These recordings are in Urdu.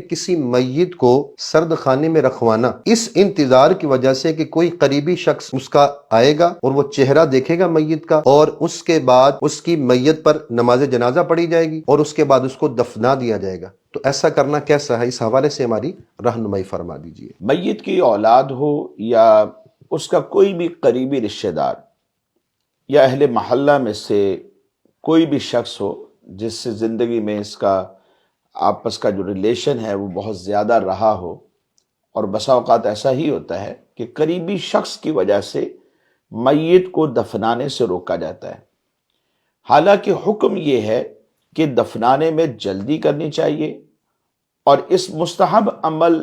کسی میت کو سرد خانے میں رکھوانا اس انتظار کی وجہ سے کہ کوئی قریبی شخص اس کا آئے گا اور وہ چہرہ دیکھے گا میت کا، اور اس کے بعد اس کی میت پر نماز جنازہ پڑھی جائے گی اور اس کے بعد اس کو دفنا دیا جائے گا، تو ایسا کرنا کیسا ہے؟ اس حوالے سے ہماری رہنمائی فرما دیجیے۔ میت کی اولاد ہو یا اس کا کوئی بھی قریبی رشتہ دار یا اہل محلہ میں سے کوئی بھی شخص ہو جس سے زندگی میں اس کا آپس کا جو ریلیشن ہے وہ بہت زیادہ رہا ہو، اور بسا اوقات ایسا ہی ہوتا ہے کہ قریبی شخص کی وجہ سے میت کو دفنانے سے روکا جاتا ہے، حالانکہ حکم یہ ہے کہ دفنانے میں جلدی کرنی چاہیے اور اس مستحب عمل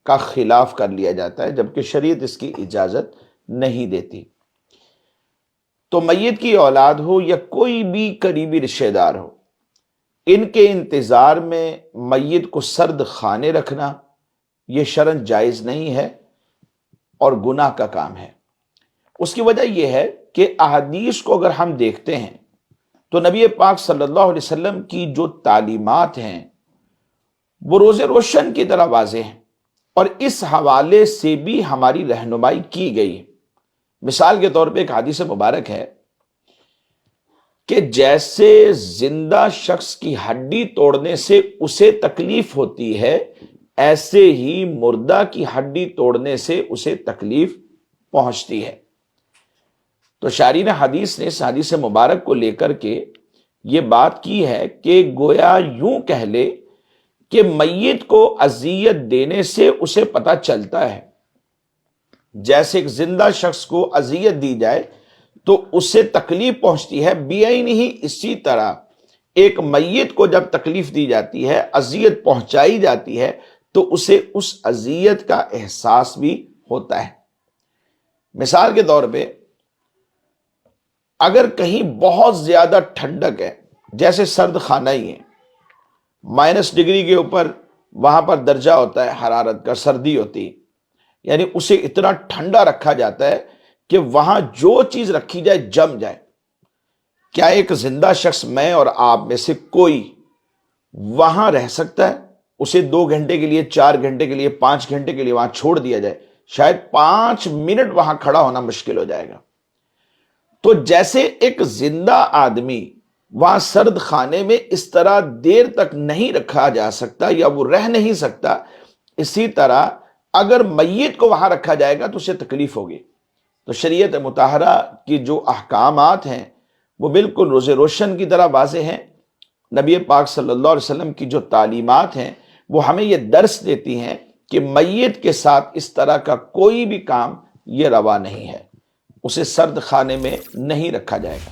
کا خلاف کر لیا جاتا ہے جبکہ شریعت اس کی اجازت نہیں دیتی۔ تو میت کی اولاد ہو یا کوئی بھی قریبی رشتہ دار ہو، ان کے انتظار میں میت کو سرد خانے رکھنا یہ شرعاً جائز نہیں ہے اور گناہ کا کام ہے۔ اس کی وجہ یہ ہے کہ احادیث کو اگر ہم دیکھتے ہیں تو نبی پاک صلی اللہ علیہ وسلم کی جو تعلیمات ہیں وہ روز روشن کی طرح واضح ہیں، اور اس حوالے سے بھی ہماری رہنمائی کی گئی ہے۔ مثال کے طور پہ ایک حدیث مبارک ہے کہ جیسے زندہ شخص کی ہڈی توڑنے سے اسے تکلیف ہوتی ہے، ایسے ہی مردہ کی ہڈی توڑنے سے اسے تکلیف پہنچتی ہے۔ تو شارحین حدیث نے اس حدیث مبارک کو لے کر کے یہ بات کی ہے کہ گویا یوں کہہ لے کہ میت کو اذیت دینے سے اسے پتہ چلتا ہے، جیسے ایک زندہ شخص کو اذیت دی جائے تو اسے تکلیف پہنچتی ہے، بعین ہی اسی طرح ایک میت کو جب تکلیف دی جاتی ہے، اذیت پہنچائی جاتی ہے، تو اسے اس اذیت کا احساس بھی ہوتا ہے۔ مثال کے طور پہ اگر کہیں بہت زیادہ ٹھنڈک ہے، جیسے سرد خانہ ہی ہے، -ڈگری کے اوپر وہاں پر درجہ ہوتا ہے حرارت کا، سردی ہوتی ہے، یعنی اسے اتنا ٹھنڈا رکھا جاتا ہے کہ وہاں جو چیز رکھی جائے جم جائے۔ کیا ایک زندہ شخص، میں اور آپ میں سے کوئی وہاں رہ سکتا ہے؟ اسے 2 گھنٹے کے لیے، 4 گھنٹے کے لیے، 5 گھنٹے کے لیے وہاں چھوڑ دیا جائے، شاید 5 منٹ وہاں کھڑا ہونا مشکل ہو جائے گا۔ تو جیسے ایک زندہ آدمی وہاں سرد خانے میں اس طرح دیر تک نہیں رکھا جا سکتا یا وہ رہ نہیں سکتا، اسی طرح اگر میت کو وہاں رکھا جائے گا تو اسے تکلیف ہوگی۔ تو شریعت مطہرہ کی جو احکامات ہیں وہ بالکل روز روشن کی طرح واضح ہیں۔ نبی پاک صلی اللہ علیہ وسلم کی جو تعلیمات ہیں وہ ہمیں یہ درس دیتی ہیں کہ میت کے ساتھ اس طرح کا کوئی بھی کام یہ روا نہیں ہے، اسے سرد خانے میں نہیں رکھا جائے گا۔